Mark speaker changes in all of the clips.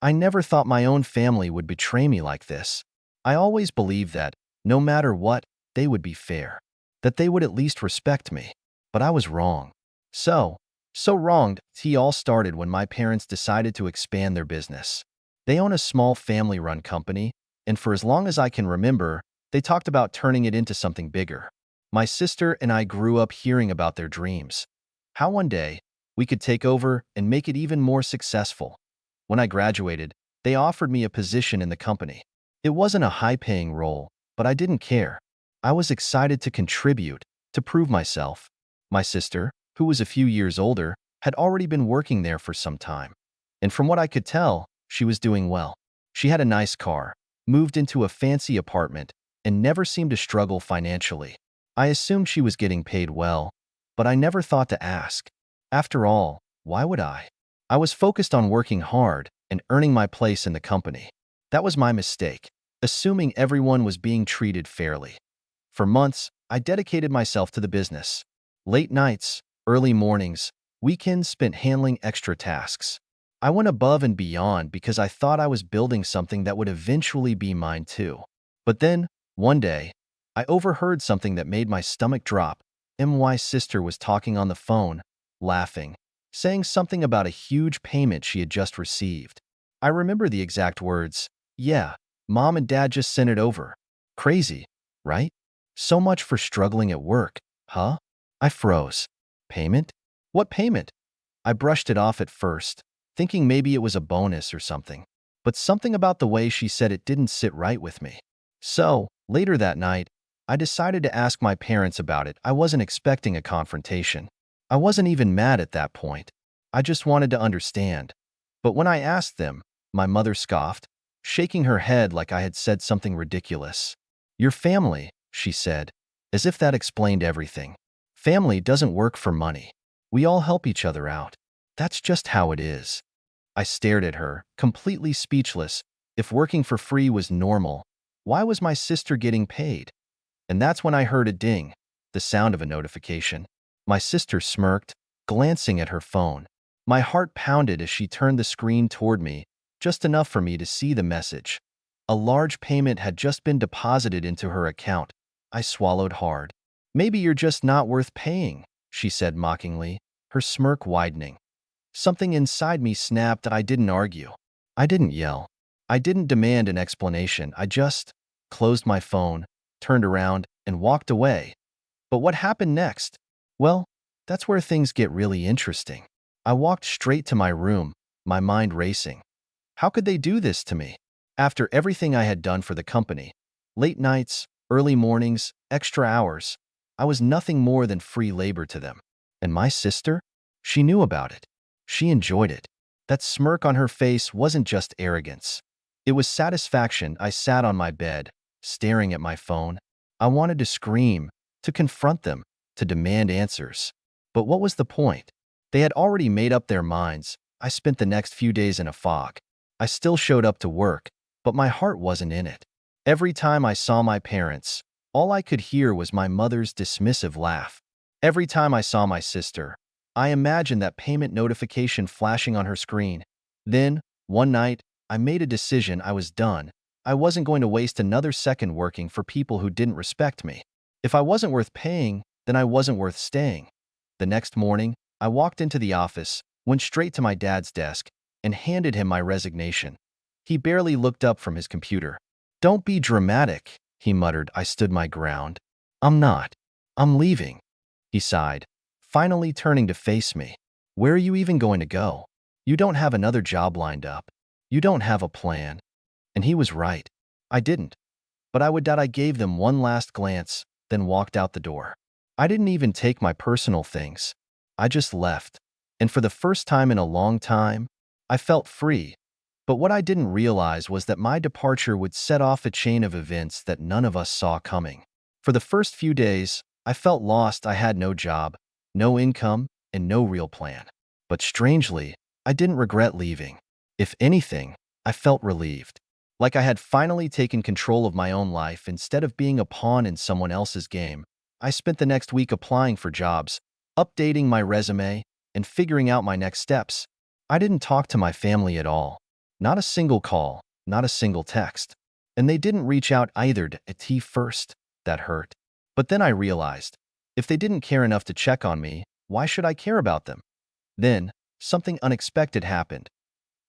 Speaker 1: I never thought my own family would betray me like this. I always believed that, no matter what, they would be fair, that they would at least respect me. But I was wrong. So wronged. It all started when my parents decided to expand their business. They own a small family-run company, and for as long as I can remember, they talked about turning it into something bigger. My sister and I grew up hearing about their dreams. How one day, we could take over and make it even more successful. When I graduated, they offered me a position in the company. It wasn't a high-paying role, but I didn't care. I was excited to contribute, to prove myself. My sister, who was a few years older, had already been working there for some time. And from what I could tell, she was doing well. She had a nice car, moved into a fancy apartment, and never seemed to struggle financially. I assumed she was getting paid well, but I never thought to ask. After all, why would I? I was focused on working hard and earning my place in the company. That was my mistake, assuming everyone was being treated fairly. For months, I dedicated myself to the business. Late nights, early mornings, weekends spent handling extra tasks. I went above and beyond because I thought I was building something that would eventually be mine too. But then, one day, I overheard something that made my stomach drop. My sister was talking on the phone, laughing, saying something about a huge payment she had just received. I remember the exact words. "Yeah, Mom and Dad just sent it over. Crazy, right? So much for struggling at work, huh?" I froze. Payment? What payment? I brushed it off at first, thinking maybe it was a bonus or something. But something about the way she said it didn't sit right with me. So, later that night, I decided to ask my parents about it. I wasn't expecting a confrontation. I wasn't even mad at that point. I just wanted to understand. But when I asked them, my mother scoffed, shaking her head like I had said something ridiculous. "Your family," she said, as if that explained everything. "Family doesn't work for money. We all help each other out. That's just how it is." I stared at her, completely speechless. If working for free was normal, why was my sister getting paid? And that's when I heard a ding, the sound of a notification. My sister smirked, glancing at her phone. My heart pounded as she turned the screen toward me, just enough for me to see the message. A large payment had just been deposited into her account. I swallowed hard. "Maybe you're just not worth paying," she said mockingly, her smirk widening. Something inside me snapped. I didn't argue. I didn't yell. I didn't demand an explanation. I just closed my phone, turned around, and walked away. But what happened next? Well, that's where things get really interesting. I walked straight to my room, my mind racing. How could they do this to me? After everything I had done for the company, late nights, early mornings, extra hours, I was nothing more than free labor to them. And my sister? She knew about it. She enjoyed it. That smirk on her face wasn't just arrogance. It was satisfaction. I sat on my bed, staring at my phone. I wanted to scream, to confront them, to demand answers. But what was the point? They had already made up their minds. I spent the next few days in a fog. I still showed up to work, but my heart wasn't in it. Every time I saw my parents, all I could hear was my mother's dismissive laugh. Every time I saw my sister, I imagined that payment notification flashing on her screen. Then, one night, I made a decision. I was done. I wasn't going to waste another second working for people who didn't respect me. If I wasn't worth paying, then I wasn't worth staying. The next morning, I walked into the office, went straight to my dad's desk, and handed him my resignation. He barely looked up from his computer. "Don't be dramatic," he muttered. I stood my ground. "I'm not. I'm leaving," he sighed, finally turning to face me. "Where are you even going to go? You don't have another job lined up. You don't have a plan." And he was right. I didn't. But I gave them one last glance, then walked out the door. I didn't even take my personal things. I just left. And for the first time in a long time, I felt free. But what I didn't realize was that my departure would set off a chain of events that none of us saw coming. For the first few days, I felt lost. I had no job, no income, and no real plan. But strangely, I didn't regret leaving. If anything, I felt relieved. Like I had finally taken control of my own life instead of being a pawn in someone else's game. I spent the next week applying for jobs, updating my resume, and figuring out my next steps. I didn't talk to my family at all. Not a single call, not a single text. And they didn't reach out either to at first. That hurt. But then I realized, if they didn't care enough to check on me, why should I care about them? Then, something unexpected happened.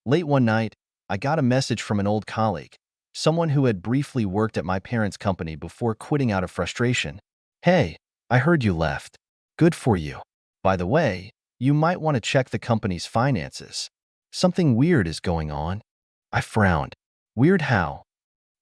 Speaker 1: Late one night, I got a message from an old colleague, someone who had briefly worked at my parents' company before quitting out of frustration. "Hey, I heard you left. Good for you. By the way, you might want to check the company's finances. Something weird is going on." I frowned. "Weird how?"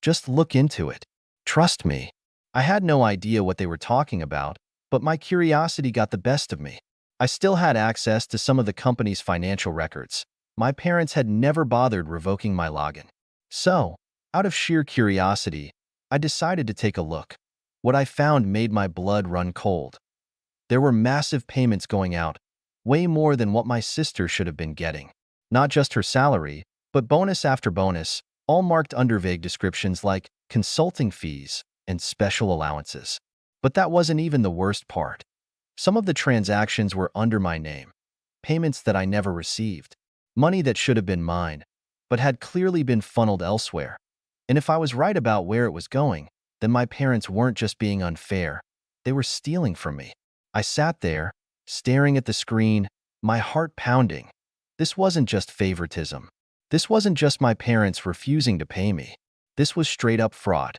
Speaker 1: "Just look into it. Trust me." I had no idea what they were talking about, but my curiosity got the best of me. I still had access to some of the company's financial records. My parents had never bothered revoking my login. So, out of sheer curiosity, I decided to take a look. What I found made my blood run cold. There were massive payments going out, way more than what my sister should have been getting. Not just her salary, but bonus after bonus, all marked under vague descriptions like consulting fees and special allowances. But that wasn't even the worst part. Some of the transactions were under my name, payments that I never received, money that should have been mine, but had clearly been funneled elsewhere. And if I was right about where it was going, then my parents weren't just being unfair, they were stealing from me. I sat there, staring at the screen, my heart pounding. This wasn't just favoritism. This wasn't just my parents refusing to pay me. This was straight-up fraud.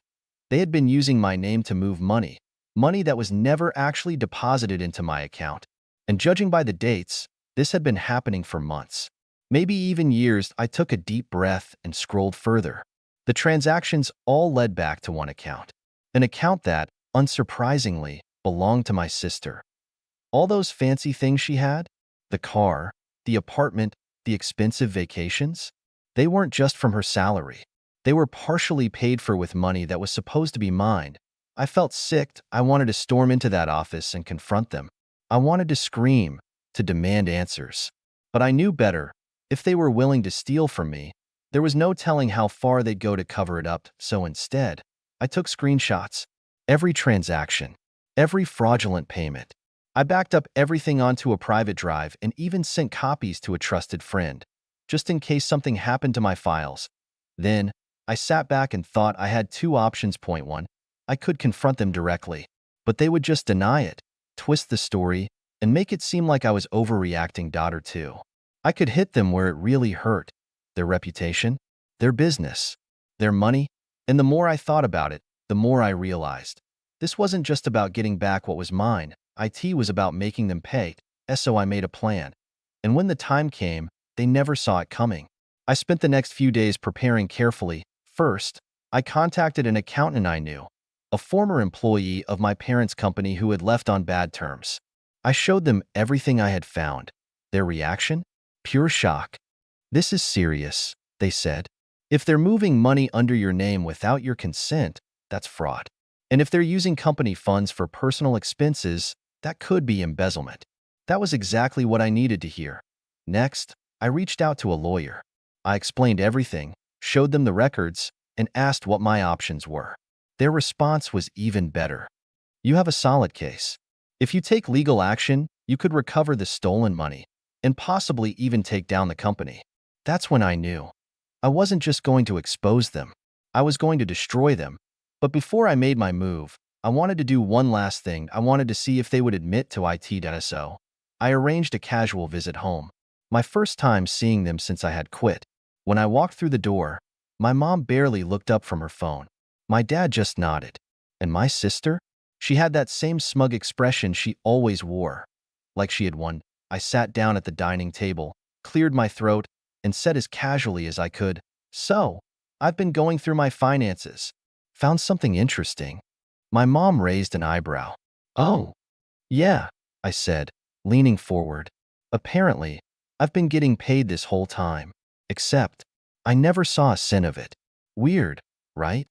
Speaker 1: They had been using my name to move money, money that was never actually deposited into my account. And judging by the dates, this had been happening for months, maybe even years. I took a deep breath and scrolled further. The transactions all led back to one account, an account that, unsurprisingly, belonged to my sister. All those fancy things she had, the car, the apartment, the expensive vacations, they weren't just from her salary. They were partially paid for with money that was supposed to be mine. I felt sick. I wanted to storm into that office and confront them. I wanted to scream, to demand answers. But I knew better. If they were willing to steal from me, there was no telling how far they'd go to cover it up. So instead, I took screenshots. Every transaction, every fraudulent payment. I backed up everything onto a private drive and even sent copies to a trusted friend, just in case something happened to my files. Then, I sat back and thought I had two options. Point one, I could confront them directly, but they would just deny it, twist the story, and make it seem like I was overreacting. Or two, I could hit them where it really hurt, their reputation, their business, their money. And the more I thought about it, the more I realized this wasn't just about getting back what was mine. It was about making them pay. So I made a plan. And when the time came, they never saw it coming. I spent the next few days preparing carefully. First, I contacted an accountant I knew, a former employee of my parents' company who had left on bad terms. I showed them everything I had found. Their reaction? Pure shock. "This is serious," they said. "If they're moving money under your name without your consent, that's fraud. And if they're using company funds for personal expenses, that could be embezzlement." That was exactly what I needed to hear. Next, I reached out to a lawyer. I explained everything, showed them the records, and asked what my options were. Their response was even better. "You have a solid case. If you take legal action, you could recover the stolen money and possibly even take down the company." That's when I knew. I wasn't just going to expose them. I was going to destroy them. But before I made my move, I wanted to do one last thing. I wanted to see if they would admit to it. So I arranged a casual visit home. My first time seeing them since I had quit. When I walked through the door, my mom barely looked up from her phone. My dad just nodded. And my sister? She had that same smug expression she always wore, like she had won. I sat down at the dining table, cleared my throat, and said as casually as I could, "So, I've been going through my finances. Found something interesting." My mom raised an eyebrow. "Oh, yeah," I said, leaning forward. "Apparently, I've been getting paid this whole time. Except, I never saw a cent of it. Weird, right?"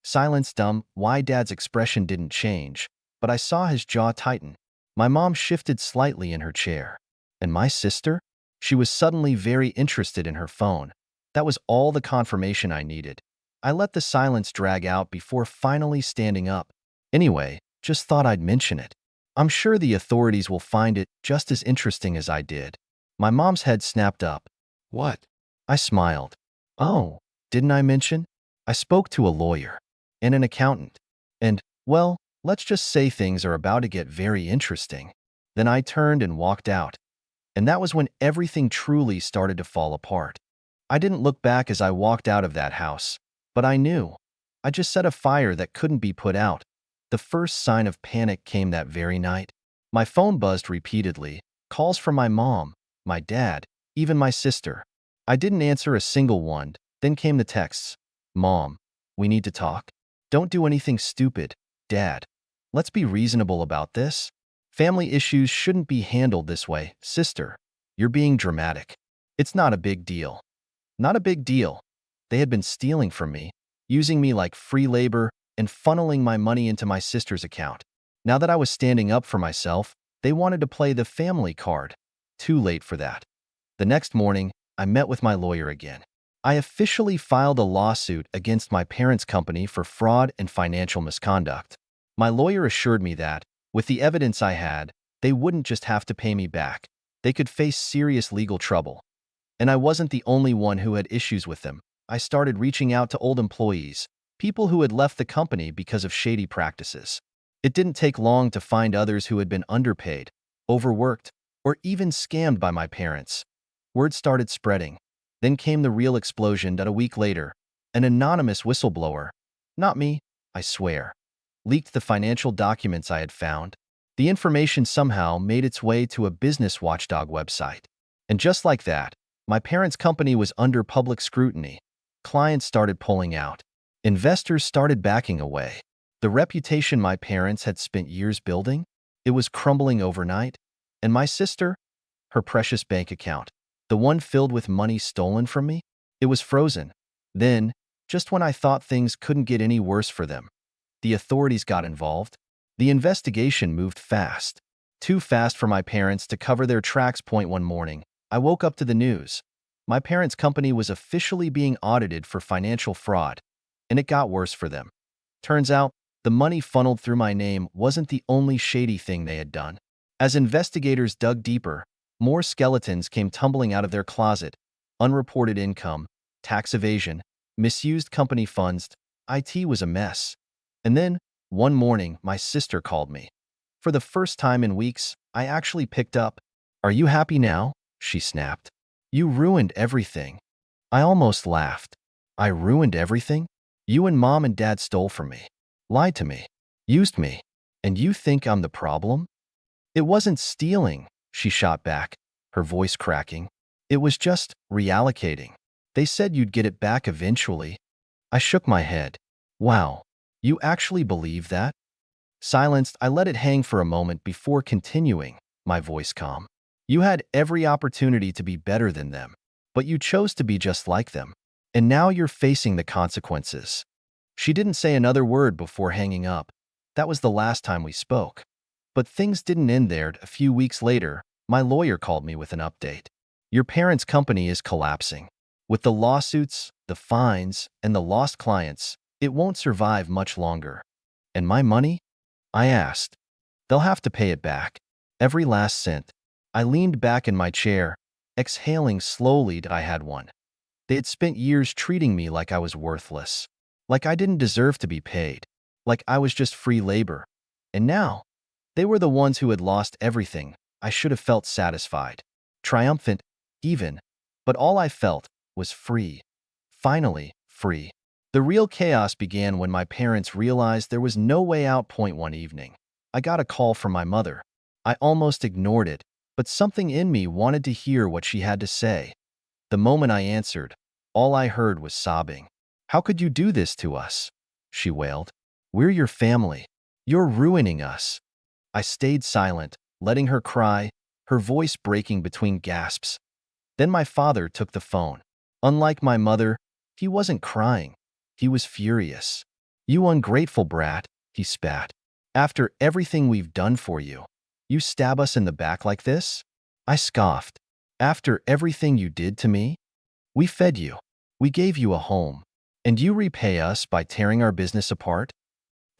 Speaker 1: Silence. Dumb. Why? Dad's expression didn't change, but I saw his jaw tighten. My mom shifted slightly in her chair. And my sister? She was suddenly very interested in her phone. That was all the confirmation I needed. I let the silence drag out before finally standing up. "Anyway, just thought I'd mention it. I'm sure the authorities will find it just as interesting as I did." My mom's head snapped up. "What?" I smiled. Oh, didn't I mention? I spoke to a lawyer and an accountant. And, well, let's just say things are about to get very interesting. Then I turned and walked out. And that was when everything truly started to fall apart. I didn't look back as I walked out of that house, but I knew. I just set a fire that couldn't be put out. The first sign of panic came that very night. My phone buzzed repeatedly, calls from my mom, my dad, even my sister. I didn't answer a single one. Then came the texts. Mom, we need to talk. Don't do anything stupid. Dad, let's be reasonable about this. Family issues shouldn't be handled this way. Sister, you're being dramatic. It's not a big deal. Not a big deal. They had been stealing from me, using me like free labor, and funneling my money into my sister's account. Now that I was standing up for myself, they wanted to play the family card. Too late for that. The next morning, I met with my lawyer again. I officially filed a lawsuit against my parents' company for fraud and financial misconduct. My lawyer assured me that, with the evidence I had, they wouldn't just have to pay me back. They could face serious legal trouble. And I wasn't the only one who had issues with them. I started reaching out to old employees, people who had left the company because of shady practices. It didn't take long to find others who had been underpaid, overworked, or even scammed by my parents. Word started spreading. Then came the real explosion that a week later, an anonymous whistleblower, not me, I swear, leaked the financial documents I had found. The information somehow made its way to a business watchdog website. And just like that, my parents' company was under public scrutiny. Clients started pulling out. Investors started backing away. The reputation my parents had spent years building, it was crumbling overnight. And my sister, her precious bank account, the one filled with money stolen from me, it was frozen. Then, just when I thought things couldn't get any worse for them, the authorities got involved. The investigation moved fast. Too fast for my parents to cover their tracks. One morning, I woke up to the news. My parents' company was officially being audited for financial fraud, and it got worse for them. Turns out, the money funneled through my name wasn't the only shady thing they had done. As investigators dug deeper, more skeletons came tumbling out of their closet. Unreported income, tax evasion, misused company funds. IT was a mess. And then, one morning, my sister called me. For the first time in weeks, I actually picked up. "Are you happy now?" she snapped. "You ruined everything." I almost laughed. "I ruined everything? You and mom and dad stole from me, lied to me, used me, and you think I'm the problem?" "It wasn't stealing," she shot back, her voice cracking. "It was just reallocating. They said you'd get it back eventually." I shook my head. "Wow, you actually believe that?" Silenced, I let it hang for a moment before continuing, my voice calm. "You had every opportunity to be better than them, but you chose to be just like them. And now you're facing the consequences." She didn't say another word before hanging up. That was the last time we spoke. But things didn't end there. A few weeks later, my lawyer called me with an update. "Your parents' company is collapsing. With the lawsuits, the fines, and the lost clients, it won't survive much longer." "And my money?" I asked. "They'll have to pay it back. Every last cent." I leaned back in my chair, exhaling slowly that I had won. They had spent years treating me like I was worthless, like I didn't deserve to be paid, like I was just free labor. And now, they were the ones who had lost everything. I should have felt satisfied, triumphant, even, but all I felt was free. Finally, free. The real chaos began when my parents realized there was no way out. One evening, I got a call from my mother. I almost ignored it, but something in me wanted to hear what she had to say. The moment I answered, all I heard was sobbing. "How could you do this to us?" she wailed. "We're your family. You're ruining us." I stayed silent, letting her cry, her voice breaking between gasps. Then my father took the phone. Unlike my mother, he wasn't crying. He was furious. "You ungrateful brat," he spat. "After everything we've done for you, you stab us in the back like this?" I scoffed. "After everything you did to me? We fed you. We gave you a home. And you repay us by tearing our business apart?"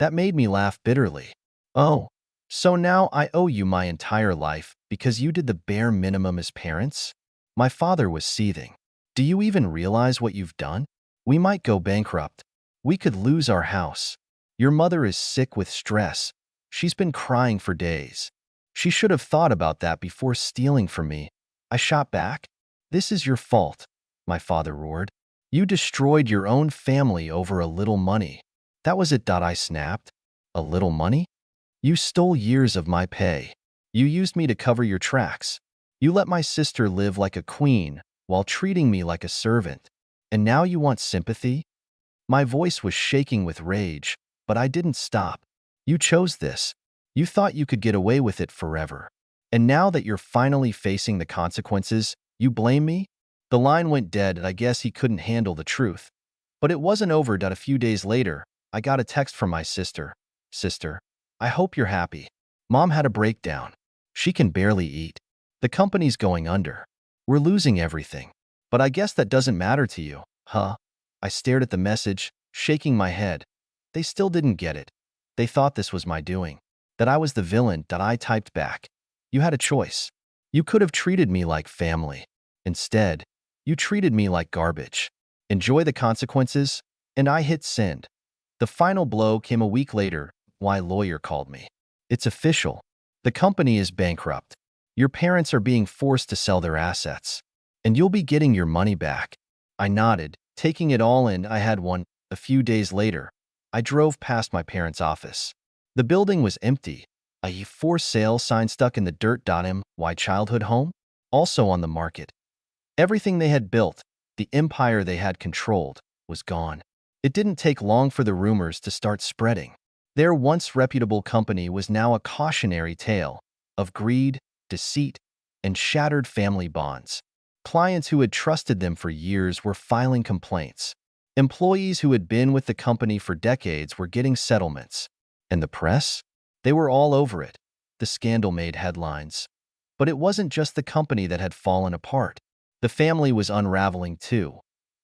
Speaker 1: That made me laugh bitterly. "Oh, so now I owe you my entire life because you did the bare minimum as parents?" My father was seething. Do you even realize what you've done? We might go bankrupt. We could lose our house. Your mother is sick with stress. She's been crying for days. She should have thought about that before stealing from me. I shot back. This is your fault, my father roared. You destroyed your own family over a little money. That was it. I snapped. A little money? You stole years of my pay. You used me to cover your tracks. You let my sister live like a queen while treating me like a servant. And now you want sympathy? My voice was shaking with rage, but I didn't stop. You chose this. You thought you could get away with it forever. And now that you're finally facing the consequences, you blame me? The line went dead and I guess he couldn't handle the truth. But it wasn't over. A few days later, I got a text from my sister. Sister, I hope you're happy. Mom had a breakdown. She can barely eat. The company's going under. We're losing everything. But I guess that doesn't matter to you, huh? I stared at the message, shaking my head. They still didn't get it. They thought this was my doing, that I was the villain. I typed back. You had a choice. You could have treated me like family. Instead, you treated me like garbage. Enjoy the consequences. And I hit send. The final blow came a week later. My lawyer called me. It's official. The company is bankrupt. Your parents are being forced to sell their assets. And you'll be getting your money back. I nodded, taking it all in. I had one. A few days later, I drove past my parents' office. The building was empty. A for sale sign stuck in the dirt. My childhood home? Also on the market. Everything they had built, the empire they had controlled, was gone. It didn't take long for the rumors to start spreading. Their once reputable company was now a cautionary tale of greed, deceit, and shattered family bonds. Clients who had trusted them for years were filing complaints. Employees who had been with the company for decades were getting settlements. And the press? They were all over it. The scandal made headlines. But it wasn't just the company that had fallen apart. The family was unraveling too.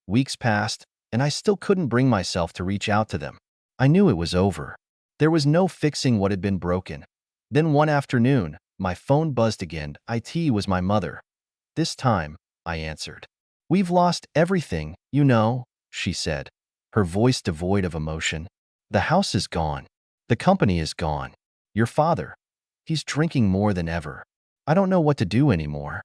Speaker 1: Weeks passed, and I still couldn't bring myself to reach out to them. I knew it was over. There was no fixing what had been broken. Then one afternoon, my phone buzzed again. It was my mother. This time, I answered. We've lost everything, you know, she said, her voice devoid of emotion. The house is gone. The company is gone. Your father, he's drinking more than ever. I don't know what to do anymore.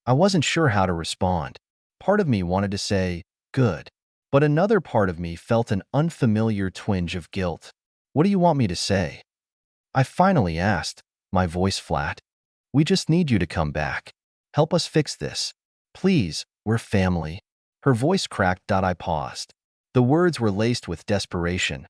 Speaker 1: I wasn't sure how to respond. Part of me wanted to say, good. But another part of me felt an unfamiliar twinge of guilt. What do you want me to say? I finally asked, my voice flat. We just need you to come back. Help us fix this. Please, we're family. Her voice cracked. I paused. The words were laced with desperation.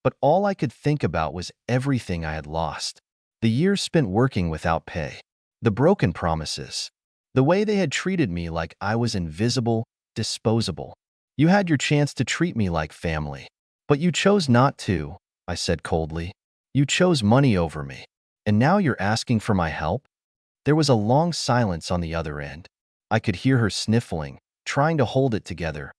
Speaker 1: But all I could think about was everything I had lost. The years spent working without pay. The broken promises. The way they had treated me like I was invisible, disposable. You had your chance to treat me like family. But you chose not to, I said coldly. You chose money over me. And now you're asking for my help? There was a long silence on the other end. I could hear her sniffling, trying to hold it together.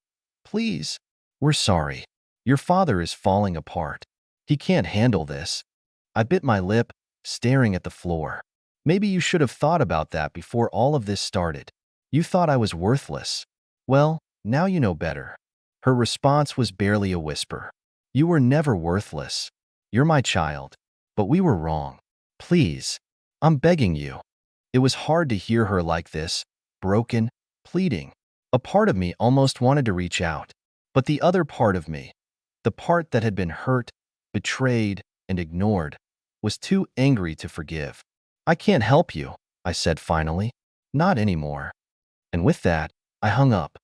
Speaker 1: Please, we're sorry. Your father is falling apart. He can't handle this. I bit my lip, staring at the floor. Maybe you should have thought about that before all of this started. You thought I was worthless. Well, now you know better. Her response was barely a whisper. You were never worthless. You're my child. But we were wrong. Please, I'm begging you. It was hard to hear her like this, broken, pleading. A part of me almost wanted to reach out. But the other part of me, the part that had been hurt, betrayed, and ignored, was too angry to forgive. I can't help you, I said finally. Not anymore. And with that, I hung up.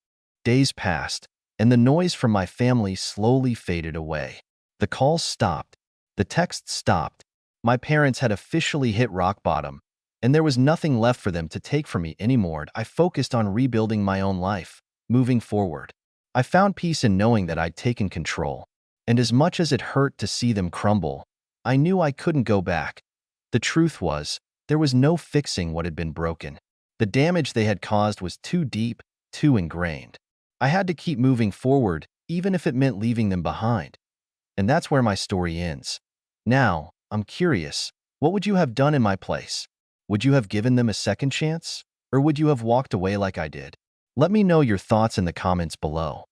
Speaker 1: Days passed, and the noise from my family slowly faded away. The calls stopped. The texts stopped. My parents had officially hit rock bottom, and there was nothing left for them to take from me anymore. I focused on rebuilding my own life, moving forward. I found peace in knowing that I'd taken control. And as much as it hurt to see them crumble, I knew I couldn't go back. The truth was, there was no fixing what had been broken. The damage they had caused was too deep, too ingrained. I had to keep moving forward, even if it meant leaving them behind. And that's where my story ends. Now, I'm curious, what would you have done in my place? Would you have given them a second chance? Or would you have walked away like I did? Let me know your thoughts in the comments below.